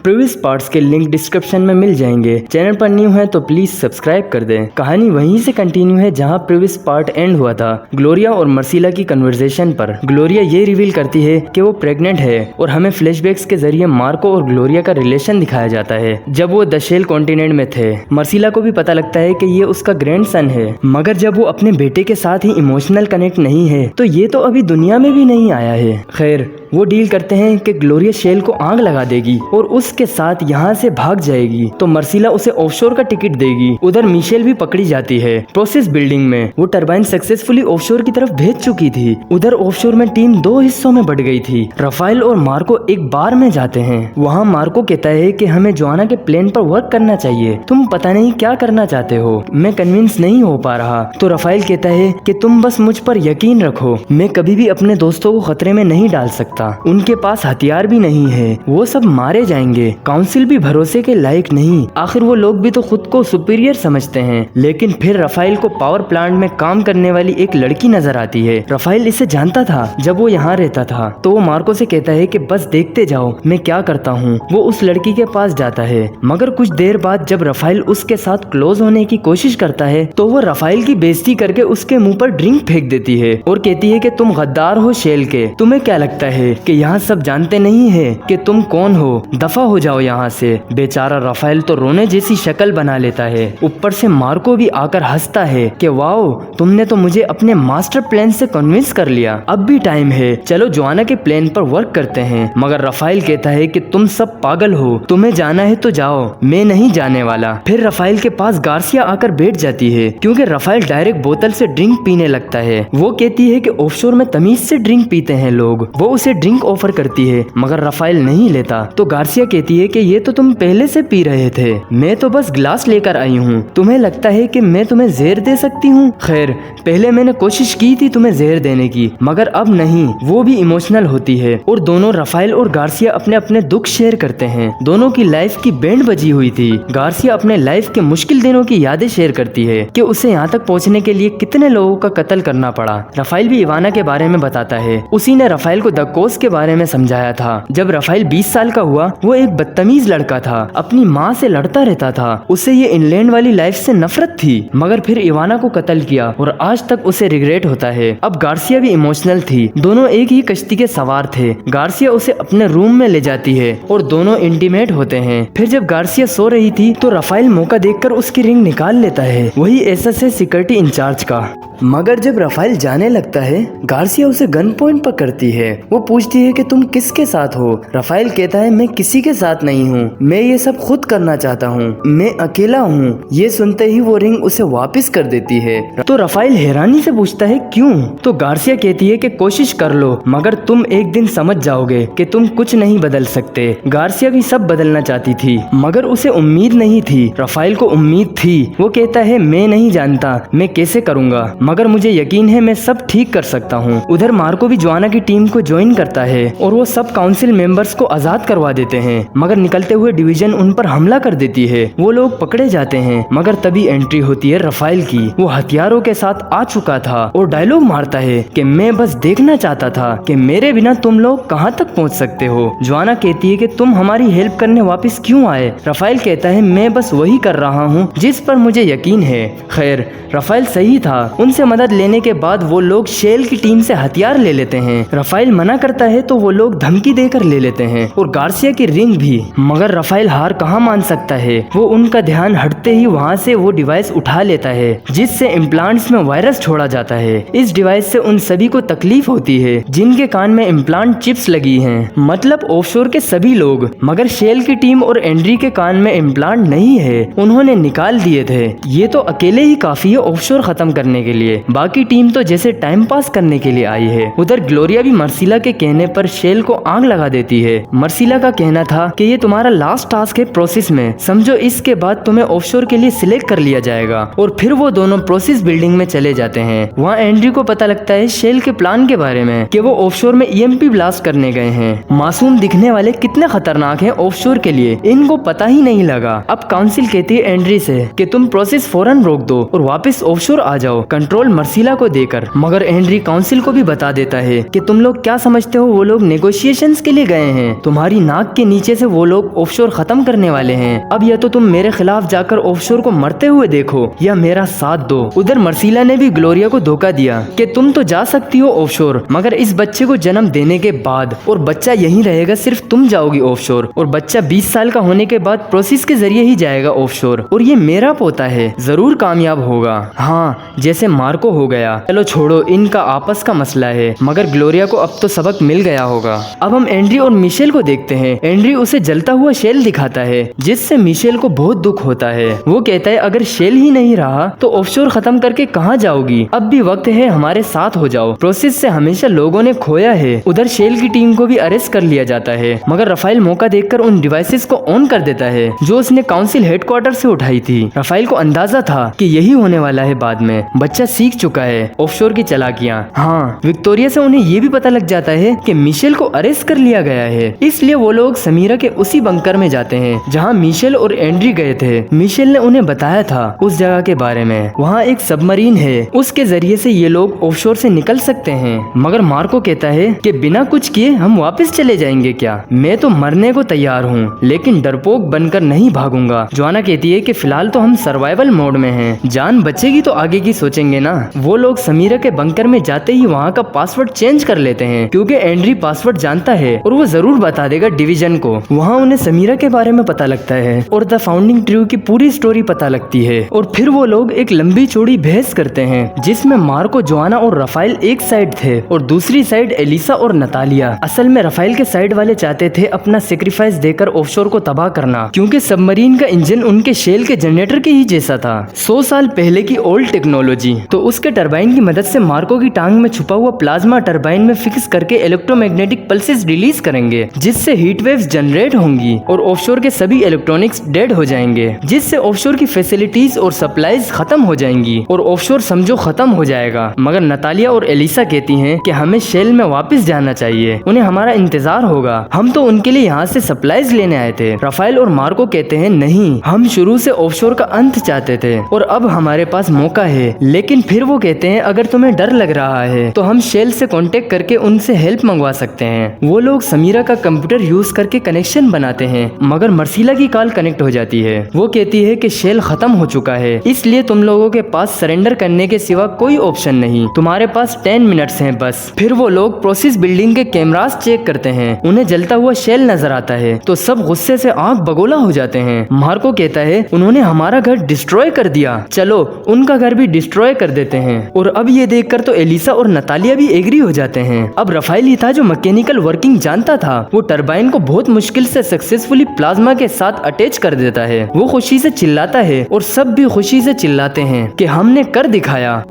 Previous parts के link description में मिल जाएंगे। चैनल पर न्यू है तो प्लीज सब्सक्राइब कर दें। कहानी वहीं से कंटिन्यू है जहां प्रीवियस पार्ट एंड हुआ था, ग्लोरिया और मर्सिला की कन्वर्सेशन पर। ग्लोरिया ये रिवील करती है कि वो प्रेग्नेंट है और हमें फ्लैशबैक्स के जरिए मार्को और ग्लोरिया का रिलेशन दिखाया जाता है जब वो द शेल कॉन्टिनेंट में थे। मर्सिला को भी पता लगता है कि ये उसका ग्रैंडसन है, मगर जब वो अपने बेटे के साथ ही इमोशनल कनेक्ट नहीं है तो ये तो अभी दुनिया में भी नहीं आया है। खैर, वो डील करते हैं कि ग्लोरिया शेल को आग लगा देगी और उसके साथ यहाँ से भाग जाएगी तो मर्सिला उसे ऑफशोर का टिकट देगी। उधर मिशेल भी पकड़ी जाती है प्रोसेस बिल्डिंग में। वो टरबाइन सक्सेसफुली ऑफशोर की तरफ भेज चुकी थी। उधर ऑफशोर में टीम 2 हिस्सों में बढ़ गई थी। रफाइल और मार्को एक बार में जाते हैं। वहाँ मार्को कहता है कि हमें जोआना के प्लान पर वर्क करना चाहिए, तुम पता नहीं क्या करना चाहते हो, मैं कन्विंस नहीं हो पा रहा। तो रफाइल कहता है कि तुम बस मुझ पर यकीन रखो, मैं कभी भी अपने दोस्तों को खतरे में नहीं डाल सकता, उनके पास हथियार भी नहीं है, वो सब मारे जाएंगे। काउंसिल भी भरोसे के लायक नहीं, आखिर वो लोग भी तो खुद को सुपीरियर समझते हैं। लेकिन फिर रफाइल को पावर प्लांट में काम करने वाली एक लड़की नजर आती है। रफाइल इसे जानता था जब वो यहाँ रहता था, तो वो मार्को से कहता है कि बस देखते जाओ मैं क्या करता हूँ। वो उस लड़की के पास जाता है, मगर कुछ देर बाद जब रफाइल उसके साथ क्लोज होने की कोशिश करता है तो वो रफाइल की बेइज्जती करके उसके मुंह पर ड्रिंक फेंक देती है और कहती है कि तुम गद्दार हो शेल के, तुम्हें क्या लगता है कि यहाँ सब जानते नहीं है कि तुम कौन हो, दफा हो जाओ यहाँ से। बेचारा रफाइल तो रोने जैसी शक्ल बना लेता है। ऊपर से मार्को भी आकर हंसता है कि वाओ, तुमने तो मुझे अपने मास्टर प्लान से कन्विंस कर लिया, अब भी टाइम है, चलो जोआना के प्लान पर वर्क करते हैं। मगर रफाइल कहता है कि तुम सब पागल हो, तुम्हें जाना है तो जाओ, मैं नहीं जाने वाला। फिर रफाइल के पास गार्सिया आकर बैठ जाती है क्योंकि रफाइल डायरेक्ट बोतल से ड्रिंक पीने लगता है। वो कहती है कि ऑफशोर में तमीज से ड्रिंक पीते हैं लोग। वो उसे ड्रिंक ऑफर करती है मगर रफाइल नहीं लेता। तो गार्सिया कहती है कि ये तो तुम पहले से पी रहे थे, मैं तो बस ग्लास लेकर आई हूँ, तुम्हें लगता है कि मैं तुम्हें जहर दे सकती हूँ? खैर, पहले मैंने कोशिश की थी तुम्हें जहर देने की, मगर अब नहीं। वो भी इमोशनल होती है और दोनों रफाइल और गार्सिया अपने अपने दुख शेयर करते हैं। दोनों की लाइफ की बैंड बजी हुई थी। गार्सिया अपने लाइफ के मुश्किल दिनों की यादें शेयर करती है कि उसे यहाँ तक पहुँचने के लिए कितने लोगों का कत्ल करना पड़ा। रफाइल भी इवाना के बारे में बताता है, उसी ने रफाइल को द कोस के बारे में समझाया था। जब रफाइल 20 साल का हुआ, वो एक बदतमीज लड़का था, अपनी माँ से लड़ता रहता था, उसे ये इंग्लैंड वाली लाइफ से नफरत थी, मगर फिर इवाना को कत्ल किया और आज तक उसे रिग्रेट होता है। अब गार्सिया भी इमोशनल थी, दोनों एक ही कश्ती के सवार थे। गार्सिया उसे अपने रूम में ले जाती है और दोनों इंटीमेट होते हैं। फिर जब गार्सिया सो रही थी तो रफाइल मौका देखकर उसकी रिंग निकाल लेता है, वही एसएस है सिक्योरिटी इंचार्ज का। मगर जब रफाइल जाने लगता है, गार्सिया उसे गन पॉइंट पर करती है। वो पूछती है कि तुम किसके साथ हो? रफाइल कहता है मैं किसी के साथ नहीं हूँ, मैं ये सब खुद करना चाहता हूँ, मैं अकेला हूँ। ये सुनते ही वो रिंग उसे वापस कर देती है। तो रफाइल हैरानी से पूछता है क्यों? तो गार्सिया कहती है कि कोशिश कर लो, मगर तुम एक दिन समझ जाओगे कि तुम कुछ नहीं बदल सकते। गार्सिया भी सब बदलना चाहती थी, मगर उसे उम्मीद नहीं थी। रफाइल को उम्मीद थी। वो कहता है मैं नहीं जानता मैं कैसे करूँगा, मगर मुझे यकीन है मैं सब ठीक कर सकता हूँ। उधर मार्को भी जोआना की टीम को ज्वाइन करता है और वो सब काउंसिल मेंबर्स को आजाद करवा देते हैं, मगर निकलते हुए डिवीजन उन पर हमला कर देती है। वो लोग पकड़े जाते हैं, मगर तभी एंट्री होती है रफाइल की। वो हथियारों के साथ आ चुका था और डायलॉग मारता है कि मैं बस देखना चाहता था कि मेरे बिना तुम लोग कहाँ तक पहुँच सकते हो। जोआना कहती है कि तुम हमारी हेल्प करने वापस क्यों आए? रफाइल कहता है मैं बस वही कर रहा हूँ जिस पर मुझे यकीन है। खैर, रफाइल सही था। उनसे मदद लेने के बाद वो लोग शेल की टीम से हथियार ले लेते हैं। रफाइल मना करता है तो वो लोग धमकी देकर ले लेते हैं और गार्सिया की रिंग भी, मगर रफाइल हार कहाँ मान सकता है। वो उनका ध्यान हटते ही वहाँ से वो डिवाइस उठा लेता है जिससे इम्प्लांट्स में वायरस छोड़ा जाता है। इस डिवाइस से उन सभी को तकलीफ होती है जिनके कान में इम्प्लांट चिप्स लगी हैं, मतलब ऑफशोर के सभी लोग। मगर शेल की टीम और एंड्री के कान में इम्प्लांट नहीं है, उन्होंने निकाल दिए थे। ये तो अकेले ही काफी है ऑफशोर खत्म करने के लिए, बाकी टीम तो जैसे टाइम पास करने के लिए आई है। उधर ग्लोरिया भी मर्सिला के कहने पर शेल को आग लगा देती है। मर्सिला का कहना था कि ये तुम्हारा लास्ट टास्क है प्रोसेस में, समझो इसके बाद तुम्हें ऑफशोर के लिए सिलेक्ट कर लिया जाएगा। और फिर वो दोनों प्रोसेस बिल्डिंग में चले जाते हैं। वहाँ एंड्री को पता लगता है शेल के प्लान के बारे में कि वो ऑफशोर में ईएमपी ब्लास्ट करने गए हैं। मासूम दिखने वाले कितने खतरनाक हैं ऑफशोर के लिए, इनको पता ही नहीं लगा। अब काउंसिल कहती है एंड्री से कि तुम प्रोसेस फौरन रोक दो और वापस ऑफशोर आ जाओ, कंट्रोल कंट्रोल मर्सीला को देकर। मगर एंड्री काउंसिल को भी बता देता है कि तुम लोग क्या समझते हो, वो लोग नेगोशिएशंस के लिए गए हैं। तुम्हारी नाक के नीचे से वो लोग ऑफशोर खत्म करने वाले हैं। अब या तो तुम मेरे खिलाफ जाकर ऑफशोर को मरते हुए देखो या मेरा साथ दो। उधर मर्सीला ने भी ग्लोरिया को धोखा दिया कि तुम तो जा सकती हो ऑफशोर, मगर इस बच्चे को जन्म देने के बाद, और बच्चा यहीं रहेगा, सिर्फ तुम जाओगी ऑफशोर, और बच्चा 20 साल का होने के बाद प्रोसेस के जरिए ही जाएगा ऑफशोर, और ये मेरा पोता है, जरूर कामयाब होगा। हाँ, जैसे मार्को हो गया। चलो छोड़ो, इनका आपस का मसला है, मगर ग्लोरिया को अब तो सबक मिल गया होगा। अब हम एंड्री और मिशेल को देखते हैं। एंड्री उसे जलता हुआ शेल दिखाता है, जिससे मिशेल को बहुत दुख होता है। वो कहता है अगर शेल ही नहीं रहा तो ऑफशोर खत्म करके कहाँ जाओगी, अब भी वक्त है, हमारे साथ हो जाओ। प्रोसेस से हमेशा लोगों ने खोया है। उधर शेल की टीम को भी अरेस्ट कर लिया जाता है, मगर रफाइल मौका देखकर उन डिवाइसेस को ऑन कर देता है जो उसने काउंसिल हेडक्वार्टर से उठाई थी। रफाइल को अंदाजा था कि यही होने वाला है बाद में। बच्चा सीख चुका है ऑफशोर की चालाकियां। हाँ, विक्टोरिया से उन्हें ये भी पता लग जाता है कि मिशेल को अरेस्ट कर लिया गया है, इसलिए वो लोग समीरा के उसी बंकर में जाते हैं जहाँ मिशेल और एंड्री गए थे। मिशेल ने उन्हें बताया था उस जगह के बारे में। वहाँ एक सबमरीन है, उसके जरिए से ये लोग ऑफशोर से निकल सकते हैं। मगर मार्को कहता है कि बिना कुछ किए हम वापस चले जाएंगे क्या? मैं तो मरने को तैयार हूँ, लेकिन डरपोक बनकर नहीं भागूंगा। जोआना कहती है कि फिलहाल तो हम सर्वाइवल मोड में हैं, जान बचेगी तो आगे की सोचेंगे ना। वो लोग समीरा के बंकर में जाते ही वहाँ का पासवर्ड चेंज कर लेते हैं, क्योंकि एंड्री पासवर्ड जानता है और वो जरूर बता देगा डिवीजन को। वहाँ उन्हें समीरा के बारे में पता लगता है और द फाउंडिंग ट्रू की पूरी स्टोरी पता लगती है। और फिर वो लोग एक लंबी चौड़ी बहस करते हैं, जिसमें मार्को, जोआना और रफाइल एक साइड थे और दूसरी साइड एलिसा और नतालिया। असल में रफाइल के साइड वाले चाहते थे अपना सेक्रीफाइस देकर ऑफशोर को तबाह करना, क्योंकि सबमरीन का इंजन उनके शेल के जनरेटर के ही जैसा था, 100 साल पहले की ओल्ड टेक्नोलॉजी। तो उसके टरबाइन की मदद से मार्को की टांग में छुपा हुआ प्लाज्मा टरबाइन में फिक्स करके इलेक्ट्रोमैग्नेटिक पल्सेस रिलीज करेंगे, जिससे हीट वेव्स जनरेट होंगी और ऑफशोर के सभी इलेक्ट्रॉनिक्स डेड हो जाएंगे, जिससे ऑफशोर की फैसिलिटीज और सप्लाईज खत्म हो जाएंगी और ऑफशोर समझो खत्म हो जाएगा। मगर नतालिया और एलिसा कहती हैं कि हमें शेल में वापस जाना चाहिए, उन्हें हमारा इंतजार होगा, हम तो उनके लिए यहाँ से सप्लाईज लेने आए थे। रफाइल और मार्को कहते हैं नहीं, हम शुरू से ऑफशोर का अंत चाहते थे और अब हमारे पास मौका है। लेकिन फिर वो कहते हैं अगर तुम्हें डर लग रहा है तो हम शेल से कांटेक्ट करके उनसे हेल्प मंगवा सकते हैं। वो लोग समीरा का कंप्यूटर यूज करके कनेक्शन बनाते हैं, मगर मर्सीला की कॉल कनेक्ट हो जाती है। वो कहती है कि शेल खत्म हो चुका है, इसलिए तुम लोगों के पास सरेंडर करने के सिवा कोई ऑप्शन नहीं, तुम्हारे पास 10 मिनट्स हैं बस। फिर वो लोग प्रोसेस बिल्डिंग के कैमरास चेक करते हैं, उन्हें जलता हुआ शेल नजर आता है तो सब गुस्से से आंख बगोला हो जाते हैं। मार्को कहता है उन्होंने हमारा घर डिस्ट्रॉय कर दिया, चलो उनका घर भी डिस्ट्रॉय कर देते हैं। और अब ये देखकर तो एलिसा और नतालिया भी एग्री हो जाते हैं। अब रफाइल ही था जो मैकेनिकल वर्किंग जानता था, वो टरबाइन को बहुत मुश्किल से सक्सेसफुली प्लाज्मा के साथ अटैच कर देता है। वो खुशी से चिल्लाता है और सब भी खुशी से चिल्लाते हैं कि हमने कर दिखाया।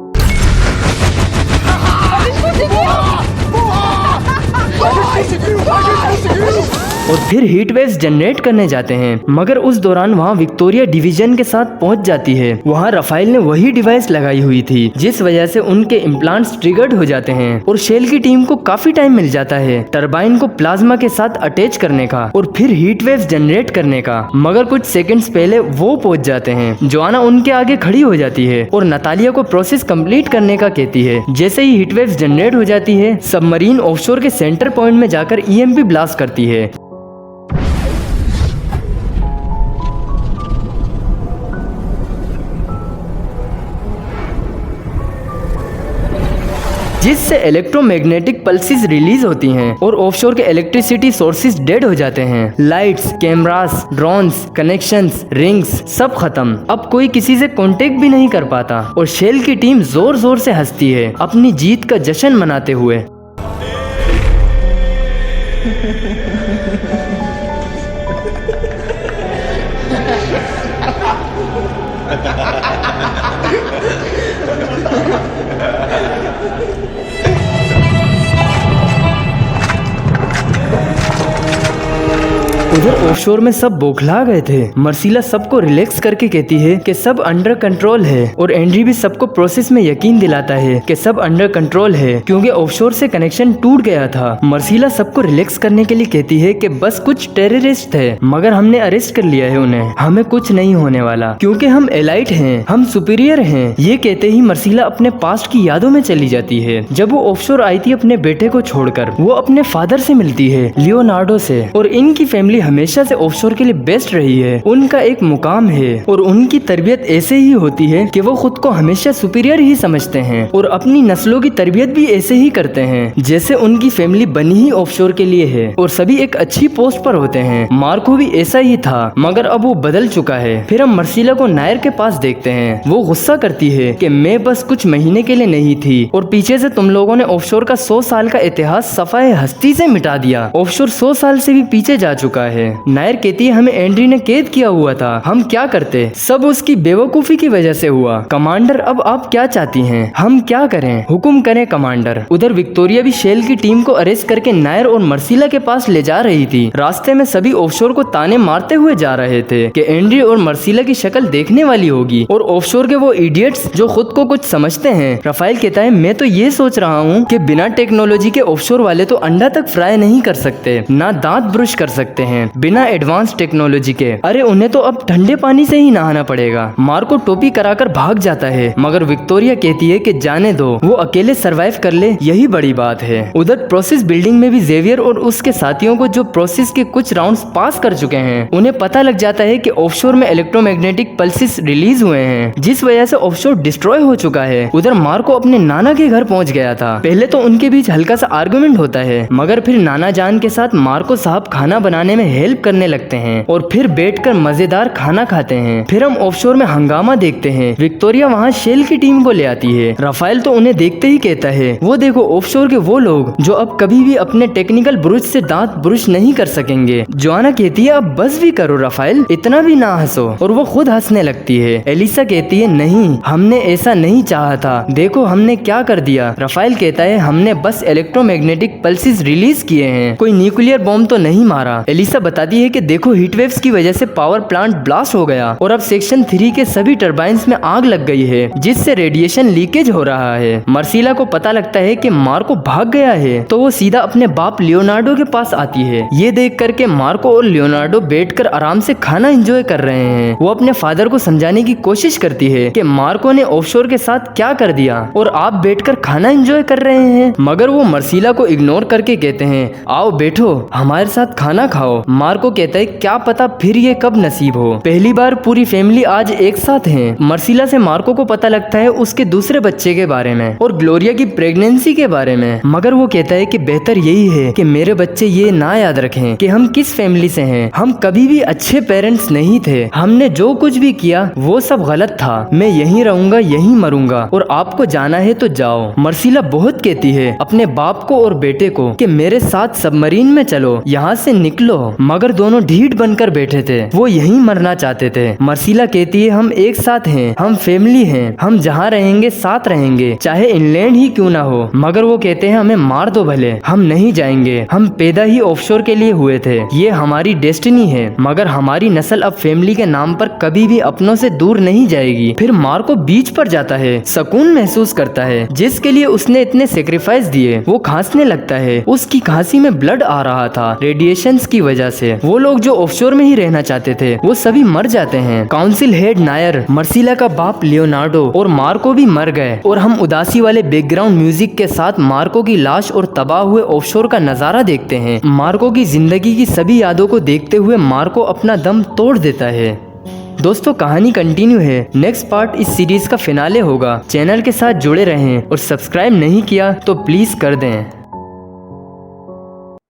और फिर हीट वेव्स जनरेट करने जाते हैं, मगर उस दौरान वहाँ विक्टोरिया डिवीजन के साथ पहुंच जाती है। वहाँ रफाइल ने वही डिवाइस लगाई हुई थी, जिस वजह से उनके इम्प्लांट्स ट्रिगर्ड हो जाते हैं और शेल की टीम को काफी टाइम मिल जाता है टरबाइन को प्लाज्मा के साथ अटैच करने का और फिर हीट वेव्स जनरेट करने का। मगर कुछ सेकंड्स पहले वो पहुंच जाते हैं। जोआना उनके आगे खड़ी हो जाती है और नतालिया को प्रोसेस कंप्लीट करने का कहती है। जैसे ही हीट वेव्स जनरेट हो जाती है, सबमरीन ऑफशोर के सेंटर पॉइंट में जाकर EMP ब्लास्ट करती है। जिससे इलेक्ट्रोमैग्नेटिक पल्सेस रिलीज होती हैं और ऑफशोर के इलेक्ट्रिसिटी सोर्सेज डेड हो जाते हैं। Lights, cameras, drones, connections, rings सब खत्म। अब कोई किसी से कांटेक्ट भी नहीं कर पाता और शेल की टीम जोर जोर से हंसती है अपनी जीत का जश्न मनाते हुए। उधर ऑफशोर में सब बौखला गए थे। मर्सिला सबको रिलैक्स करके कहती है कि सब अंडर कंट्रोल है और एंड्री भी सबको प्रोसेस में यकीन दिलाता है कि सब अंडर कंट्रोल है क्योंकि ऑफशोर से कनेक्शन टूट गया था। मर्सिला सबको रिलैक्स करने के लिए कहती है कि बस कुछ टेररिस्ट थे मगर हमने अरेस्ट कर लिया है उन्हें, हमें कुछ नहीं होने वाला क्योंकि हम एलाइट हैं, हम सुपीरियर हैं। ये कहते ही मर्सिला अपने पास्ट की यादों में चली जाती है। जब वो ऑफशोर आई थी अपने बेटे को छोड़कर, वो अपने फादर से मिलती है, लियोनार्डो से, और इनकी फैमिली हमेशा से ऑफशोर के लिए बेस्ट रही है। उनका एक मुकाम है और उनकी तरबियत ऐसे ही होती है कि वो खुद को हमेशा सुपीरियर ही समझते हैं और अपनी नस्लों की तरबियत भी ऐसे ही करते हैं जैसे उनकी फैमिली बनी ही ऑफशोर के लिए है और सभी एक अच्छी पोस्ट पर होते हैं। मार्को भी ऐसा ही था मगर अब वो बदल चुका है। फिर हम मर्सिला को नायर के पास देखते हैं। वो गुस्सा करती है कि मैं बस कुछ महीने के लिए नहीं थी और पीछे से तुम लोगों ने ऑफशोर का 100 साल का इतिहास सफाए हस्ती से मिटा दिया। ऑफशोर 100 साल से भी पीछे जा चुका है। नायर कहती है हमें एंड्री ने कैद किया हुआ था, हम क्या करते, सब उसकी बेवकूफी की वजह से हुआ। कमांडर अब आप क्या चाहती हैं, हम क्या करें, हुक्म करें कमांडर। उधर विक्टोरिया भी शेल की टीम को अरेस्ट करके नायर और मर्सिला के पास ले जा रही थी। रास्ते में सभी ऑफशोर को ताने मारते हुए जा रहे थे कि एंड्री और मर्सिला की शक्ल देखने वाली होगी और ऑफशोर के वो इडियट्स जो खुद को कुछ समझते हैं। राफेल कहता है मैं तो ये सोच रहा हूँ कि बिना टेक्नोलॉजी के ऑफशोर वाले तो अंडा तक फ्राई नहीं कर सकते, ना दांत ब्रश कर सकते हैं बिना एडवांस टेक्नोलॉजी के। अरे उन्हें तो अब ठंडे पानी से ही नहाना पड़ेगा। मार्को टोपी कराकर भाग जाता है मगर विक्टोरिया कहती है कि जाने दो, वो अकेले सरवाइव कर ले, यही बड़ी बात है। उधर प्रोसेस बिल्डिंग में भी जेवियर और उसके साथियों को जो प्रोसेस के कुछ राउंड्स पास कर चुके हैं उन्हें पता लग जाता है कि ऑफशोर में इलेक्ट्रोमैग्नेटिक पल्सेस रिलीज हुए हैं जिस वजह से ऑफशोर डिस्ट्रॉय हो चुका है। उधर मार्को अपने नाना के घर पहुंच गया था। पहले तो उनके बीच हल्का सा आर्गुमेंट होता है मगर फिर नाना जान के साथ मार्को साहब खाना बनाने में हेल्प करने लगते हैं और फिर बैठकर मजेदार खाना खाते हैं। फिर हम ऑफशोर में हंगामा देखते हैं। विक्टोरिया वहाँ शेल की टीम को ले आती है। राफेल तो उन्हें देखते ही कहता है वो देखो ऑफशोर के वो लोग जो अब कभी भी अपने टेक्निकल ब्रुश से दांत ब्रुश नहीं कर सकेंगे। जोआना कहती है अब बस भी करो राफेल, इतना भी ना हंसो, और वो खुद हंसने लगती है। एलिसा कहती है नहीं, हमने ऐसा नहीं चाहा था, देखो हमने क्या कर दिया। राफेल कहता है हमने बस इलेक्ट्रोमैग्नेटिक पल्सेस रिलीज किए हैं, कोई न्यूक्लियर बॉम्ब तो नहीं मारा। एलिसा बताती है कि देखो हीट वेव्स की वजह से पावर प्लांट ब्लास्ट हो गया और अब सेक्शन 3 के सभी टर्बाइंस में आग लग गई है जिससे रेडिएशन लीकेज हो रहा है। मर्सिला को पता लगता है कि मार्को भाग गया है तो वो सीधा अपने बाप लियोनार्डो के पास आती है। ये देख करके मार्को और लियोनार्डो बैठकर आराम से खाना एंजॉय कर रहे हैं। वो अपने फादर को समझाने की कोशिश करती है कि मार्को ने ऑफशोर के साथ क्या कर दिया और आप बैठकर खाना एंजॉय कर रहे हैं, मगर वो मर्सिला को इग्नोर करके कहते हैं आओ बैठो हमारे साथ खाना खाओ। मार्को कहता है क्या पता फिर ये कब नसीब हो, पहली बार पूरी फैमिली आज एक साथ है। मर्सिला से मार्को को पता लगता है उसके दूसरे बच्चे के बारे में और ग्लोरिया की प्रेगनेंसी के बारे में, मगर वो कहता है कि बेहतर यही है कि मेरे बच्चे ये ना याद रखें कि हम किस फैमिली से हैं। हम कभी भी अच्छे पेरेंट्स नहीं थे, हमने जो कुछ भी किया वो सब गलत था। मैं यहीं रहूंगा, यहीं मरूंगा और आपको जाना है तो जाओ। मर्सिला बहुत कहती है अपने बाप को और बेटे को कि मेरे साथ सबमरीन में चलो, यहाँ से निकलो, मगर दोनों ढीठ बनकर बैठे थे, वो यहीं मरना चाहते थे। मर्सिला कहती है हम एक साथ हैं, हम फैमिली हैं, हम जहाँ रहेंगे साथ रहेंगे, चाहे इंग्लैंड ही क्यों ना हो। मगर वो कहते हैं हमें मार दो भले, हम नहीं जाएंगे, हम पैदा ही ऑफशोर के लिए हुए थे, ये हमारी डेस्टिनी है, मगर हमारी नस्ल अब फैमिली के नाम पर कभी भी अपनों से दूर नहीं जाएगी। फिर मार्को बीच पर जाता है, सुकून महसूस करता है जिसके लिए उसने इतने सेक्रीफाइस दिए। वो खांसने लगता है, उसकी खांसी में ब्लड आ रहा था रेडिएशंस की वजह से। वो लोग जो ऑफशोर में ही रहना चाहते थे वो सभी मर जाते हैं। काउंसिल हेड नायर, मर्सिला का बाप लियोनार्डो और मार्को भी मर गए और हम उदासी वाले बैकग्राउंड म्यूजिक के साथ मार्को की लाश और तबाह हुए ऑफशोर का नजारा देखते हैं। मार्को की जिंदगी की सभी यादों को देखते हुए मार्को अपना दम तोड़ देता है। दोस्तों कहानी कंटिन्यू है, नेक्स्ट पार्ट इस सीरीज का फिनाले होगा। चैनल के साथ जुड़े रहें और सब्सक्राइब नहीं किया तो प्लीज कर दें।